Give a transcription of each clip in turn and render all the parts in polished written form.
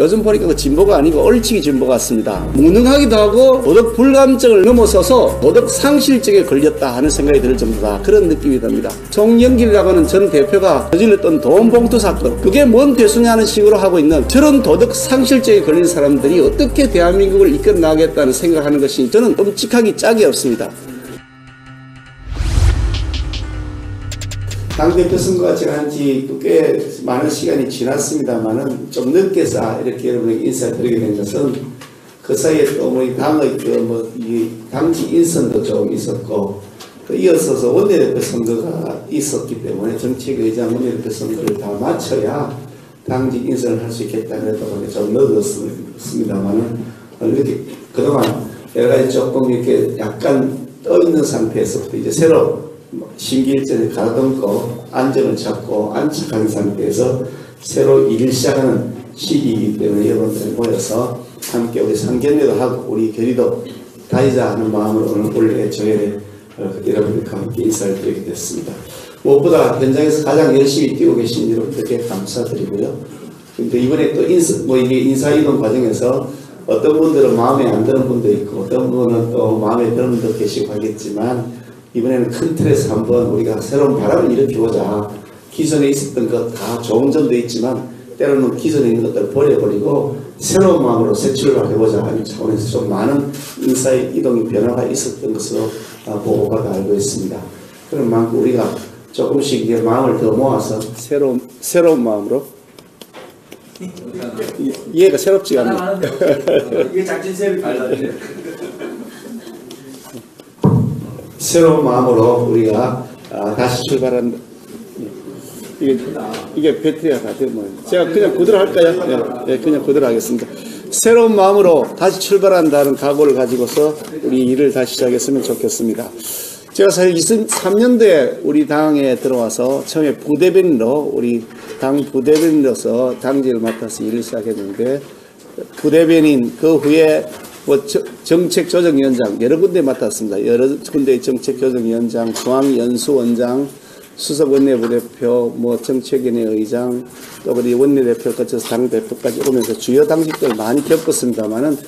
요즘 보니까 그 진보가 아니고 얼치기 진보 같습니다. 무능하기도 하고 도덕 불감증을 넘어서서 도덕 상실증에 걸렸다 하는 생각이 들 정도다. 그런 느낌이 듭니다. 송영길이라고 하는 전 대표가 저질렀던 돈 봉투 사건, 그게 뭔 대수냐는 식으로 하고 있는 저런 도덕 상실증에 걸린 사람들이 어떻게 대한민국을 이끌어 나가겠다는 생각하는 것이 저는 끔찍하기 짝이 없습니다. 당대표 선거가 지난 지 꽤 많은 시간이 지났습니다만은 좀 늦게서 이렇게 여러분에게 인사를 드리게 된 것은 그 사이에 또 우리 당의 이 당지 인선도 좀 있었고 또 이어서서 원내대표 선거가 있었기 때문에 정책의장 원내대표 선거를 다 마쳐야 당지 인선을 할 수 있겠다 그랬다 보니 좀 늦었습니다만은 이렇게 그동안 여러 가지 조금 이렇게 약간 떠 있는 상태에서부터 이제 새로 심기일전을 가다듬고 안정을 잡고 안착한 상태에서 새로 일을 시작하는 시기이기 때문에 여러분들이 모여서 함께 우리 상견례도 하고 우리 결의도 다지자 하는 마음으로 오늘 원래 저녁에 여러분들과 함께 인사를 드리게 됐습니다. 무엇보다 현장에서 가장 열심히 뛰고 계신 여러분들께 감사드리고요. 근데 이번에 또 이게 인사이동 과정에서 어떤 분들은 마음에 안 드는 분도 있고 어떤 분은 또 마음에 드는 분도 계시고 하겠지만 이번에는 큰 틀에서 한번 우리가 새로운 바람을 일으켜보자. 기존에 있었던 것 다 좋은 점도 있지만 때로는 기존에 있는 것들을 버려버리고 새로운 마음으로 새 출발해보자 하는 차원에서 좀 많은 인사의 이동의 변화가 있었던 것으로 보고받아 알고 있습니다. 그런 만큼 우리가 조금씩 이제 마음을 더 모아서 새로운 마음으로 이해가 새롭지가 않네요. 이게 작전세를 발달해. 새로운 마음으로 우리가 다시 출발한다. 이게 배터리가 다 되면 제가 그냥 그대로 할까요? 네, 그냥 그대로 하겠습니다. 새로운 마음으로 다시 출발한다는 각오를 가지고서 우리 일을 다시 시작했으면 좋겠습니다. 제가 사실 2003년도에 우리 당에 들어와서 처음에 부대변인으로 우리 당 부대변인으로서 당직을 맡아서 일을 시작했는데 부대변인 그 후에 정책조정위원장 여러 군데 맡았습니다. 여러 군데의 정책조정위원장, 중앙연수원장, 수석원내부대표, 정책위원회 의장, 또 우리 원내대표 거쳐서 당대표까지 오면서 주요 당직들을 많이 겪었습니다만은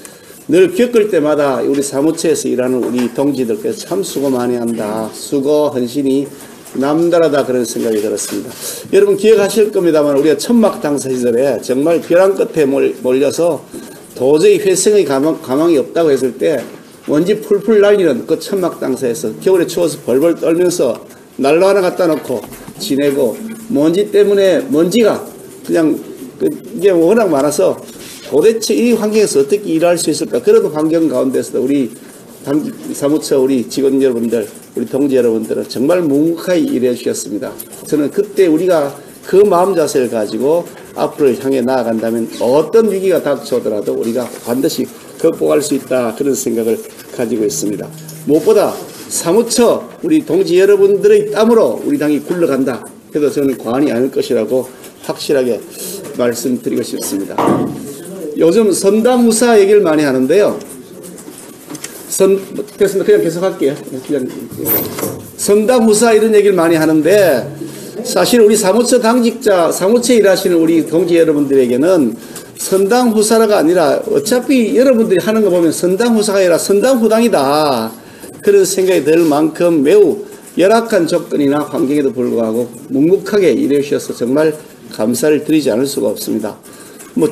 늘 겪을 때마다 우리 사무처에서 일하는 우리 동지들께서 참 수고 많이 한다. 수고, 헌신이 남다르다 그런 생각이 들었습니다. 여러분 기억하실 겁니다만 우리가 천막 당사 시절에 정말 벼랑 끝에 몰려서 도저히 회생의 가망이 없다고 했을 때 먼지 풀풀 날리는 그 천막 당사에서 겨울에 추워서 벌벌 떨면서 난로 하나 갖다 놓고 지내고 먼지 때문에 먼지가 그냥 이게 워낙 많아서 도대체 이 환경에서 어떻게 일할 수 있을까 그런 환경 가운데서 우리 사무처 우리 직원 여러분들 우리 동지 여러분들은 정말 묵묵하게 일해 주셨습니다. 저는 그때 우리가 그 마음 자세를 가지고 앞으로 향해 나아간다면 어떤 위기가 닥쳐오더라도 우리가 반드시 극복할 수 있다 그런 생각을 가지고 있습니다. 무엇보다 사무처 우리 동지 여러분들의 땀으로 우리 당이 굴러간다 해도 저는 과언이 아닐 것이라고 확실하게 말씀드리고 싶습니다. 요즘 선담후사 얘기를 많이 하는데요. 됐습니다. 그냥 계속할게요. 선담후사 이런 얘기를 많이 하는데 사실 우리 사무처 당직자, 사무처에 일하시는 우리 동지 여러분들에게는 선당후사라가 아니라 어차피 여러분들이 하는 거 보면 선당후사가 아니라 선당후당이다. 그런 생각이 들 만큼 매우 열악한 조건이나 환경에도 불구하고 묵묵하게 일해 주셔서 정말 감사를 드리지 않을 수가 없습니다.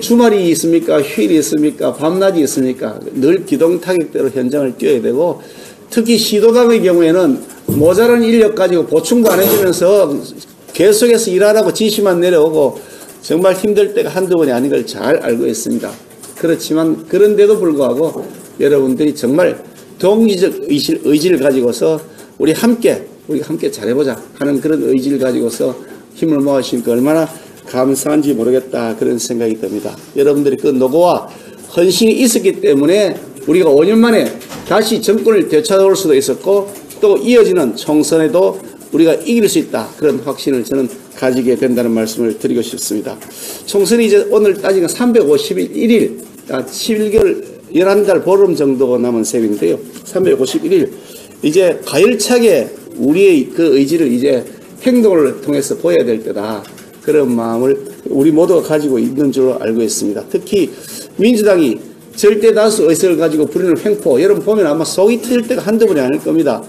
주말이 있습니까? 휴일이 있습니까? 밤낮이 있습니까? 늘 기동타격대로 현장을 뛰어야 되고 특히 시도당의 경우에는 모자란 인력 가지고 보충도 안 해주면서 계속해서 일하라고 지시만 내려오고 정말 힘들 때가 한두 번이 아닌 걸 잘 알고 있습니다. 그렇지만 그런데도 불구하고 여러분들이 정말 동지적 의지를 가지고서 우리 함께 잘해보자 하는 그런 의지를 가지고서 힘을 모아주시니까 얼마나 감사한지 모르겠다 그런 생각이 듭니다. 여러분들이 그 노고와 헌신이 있었기 때문에 우리가 5년 만에 다시 정권을 되찾아올 수도 있었고 또 이어지는 총선에도 우리가 이길 수 있다 그런 확신을 저는 가지게 된다는 말씀을 드리고 싶습니다. 총선이 이제 오늘 따지면 351일 11개월 11달 보름 정도 남은 셈인데요. 351일 이제 가열차게 우리의 그 의지를 이제 행동을 통해서 보여야 될 때다 그런 마음을 우리 모두가 가지고 있는 줄로 알고 있습니다. 특히 민주당이 절대 다수 의석을 가지고 부리는 횡포, 여러분 보면 아마 속이 터질 때가 한두 번이 아닐 겁니다.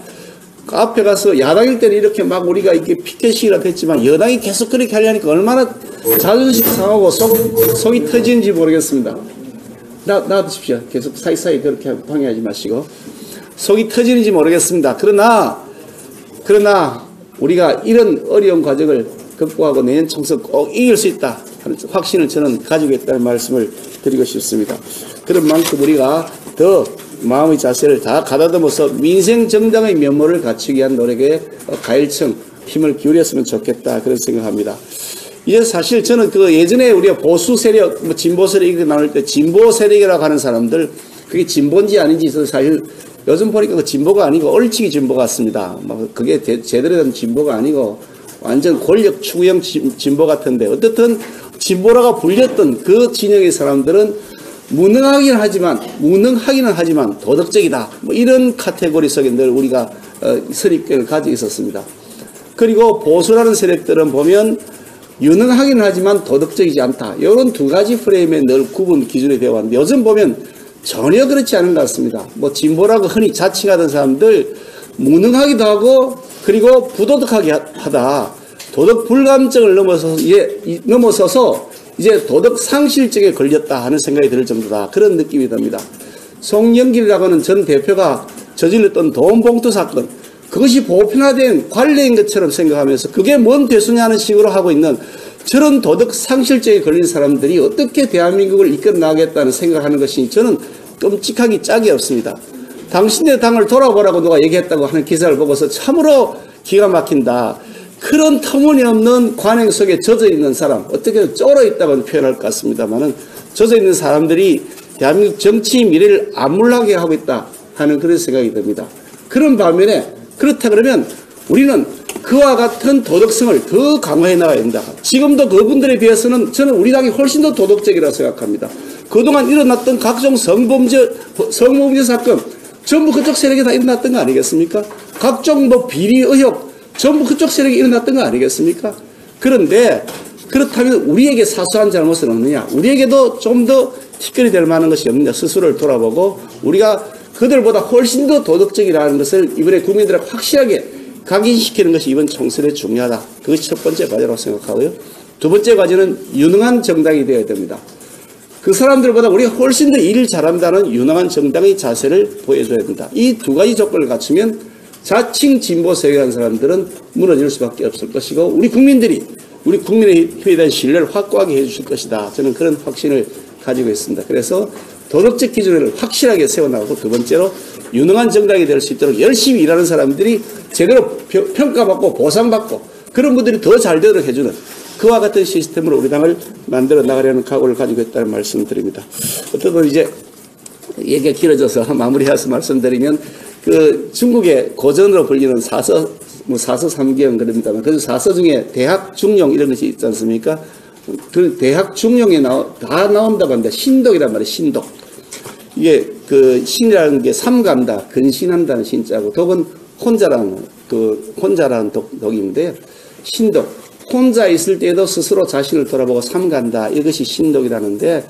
그 앞에 가서 야당일 때는 이렇게 막 우리가 이렇게 피켓식이라도 했지만 여당이 계속 그렇게 하려니까 얼마나 자존심 상하고 속이 터지는지 모르겠습니다. 놔두십시오. 계속 사이사이 그렇게 방해하지 마시고. 속이 터지는지 모르겠습니다. 그러나 우리가 이런 어려운 과정을 극복하고 내년 총선 꼭 이길 수 있다 하는 확신을 저는 가지고 있다는 말씀을 드리고 싶습니다. 그런 만큼 우리가 더 마음의 자세를 다 가다듬어서 민생정당의 면모를 갖추기 위한 노력에 가일청 힘을 기울였으면 좋겠다 그런 생각합니다. 이제 사실 저는 그 예전에 우리가 보수 세력, 뭐 진보 세력 이렇게 나눌 때 진보 세력이라고 하는 사람들 그게 진보인지 아닌지 저는 사실 요즘 보니까 그 진보가 아니고 얼치기 진보 같습니다. 막 그게 제대로 된 진보가 아니고 완전 권력 추구형 진보 같은데 어떻든 진보라고 불렸던 그 진영의 사람들은 무능하기는 하지만 도덕적이다. 뭐 이런 카테고리 속에 늘 우리가 선입견을 가지고 있었습니다. 그리고 보수라는 세력들은 보면 유능하기는 하지만 도덕적이지 않다. 이런 두 가지 프레임에 늘 구분 기준이 되어 왔는데 요즘 보면 전혀 그렇지 않은 것 같습니다. 뭐 진보라고 흔히 자칭하던 사람들 무능하기도 하고 그리고 부도덕하게 하다. 도덕 불감증을 넘어서서 이제 도덕 상실증에 걸렸다 하는 생각이 들 정도다. 그런 느낌이 듭니다. 송영길이라고 하는 전 대표가 저질렀던 돈 봉투 사건, 그것이 보편화된 관례인 것처럼 생각하면서 그게 뭔 대수냐는 식으로 하고 있는 저런 도덕 상실증에 걸린 사람들이 어떻게 대한민국을 이끌어나가겠다는 생각하는 것이 저는 끔찍하기 짝이 없습니다. 당신네 당을 돌아보라고 누가 얘기했다고 하는 기사를 보고서 참으로 기가 막힌다. 그런 터무니없는 관행 속에 젖어 있는 사람, 어떻게 쫄어 있다고 표현할 것 같습니다만은 젖어 있는 사람들이 대한민국 정치 미래를 암울하게 하고 있다 하는 그런 생각이 듭니다. 그런 반면에 그렇다 그러면 우리는 그와 같은 도덕성을 더 강화해 나가야 된다. 지금도 그분들에 비해서는 저는 우리 당이 훨씬 더 도덕적이라고 생각합니다. 그동안 일어났던 각종 성범죄 사건 전부 그쪽 세력이 다 일어났던 거 아니겠습니까? 각종 뭐 비리 의혹 전부 그쪽 세력이 일어났던 거 아니겠습니까? 그런데 그렇다면 우리에게 사소한 잘못은 없느냐? 우리에게도 좀 더 티끌이 될 만한 것이 없느냐? 스스로를 돌아보고 우리가 그들보다 훨씬 더 도덕적이라는 것을 이번에 국민들에게 확실하게 각인시키는 것이 이번 총선에 중요하다. 그것이 첫 번째 과제라고 생각하고요. 두 번째 과제는 유능한 정당이 되어야 됩니다. 그 사람들보다 우리가 훨씬 더 일을 잘한다는 유능한 정당의 자세를 보여줘야 된다. 이 두 가지 조건을 갖추면 자칭 진보 세력이라는 사람들은 무너질 수밖에 없을 것이고 우리 국민들이 우리 국민의 힘에 대한 신뢰를 확고하게 해주실 것이다. 저는 그런 확신을 가지고 있습니다. 그래서 도덕적 기준을 확실하게 세워나가고 두 번째로 유능한 정당이 될 수 있도록 열심히 일하는 사람들이 제대로 평가받고 보상받고 그런 분들이 더 잘 되도록 해주는 그와 같은 시스템으로 우리 당을 만들어 나가려는 각오를 가지고 있다는 말씀을 드립니다. 어떤 이제 얘기가 길어져서 마무리해서 말씀드리면 그 중국의 고전으로 불리는 사서 3경 그럽니다만 그 사서 중에 대학 중용 이런 것이 있지 않습니까? 그 대학 중용에 다 나온다고 합니다. 신독이란 말이에요. 신독. 이게 그 신이라는 게 삼간다, 근신한다는 신자고 독은 혼자라는 독인데 신독. 혼자 있을 때에도 스스로 자신을 돌아보고 삼간다. 이것이 신독이라는데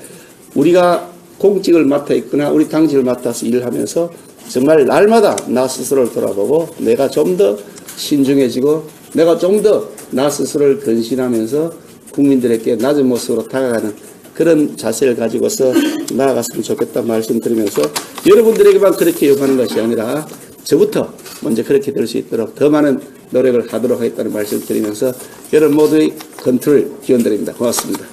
우리가 공직을 맡아 있거나 우리 당직을 맡아서 일을 하면서 정말 날마다 나 스스로를 돌아보고 내가 좀 더 신중해지고 내가 좀 더 나 스스로를 근신하면서 국민들에게 낮은 모습으로 다가가는 그런 자세를 가지고서 나아갔으면 좋겠다는 말씀드리면서 여러분들에게만 그렇게 요구하는 것이 아니라 저부터 먼저 그렇게 될 수 있도록 더 많은 노력을 하도록 하겠다는 말씀드리면서 여러분 모두의 건투를 기원드립니다. 고맙습니다.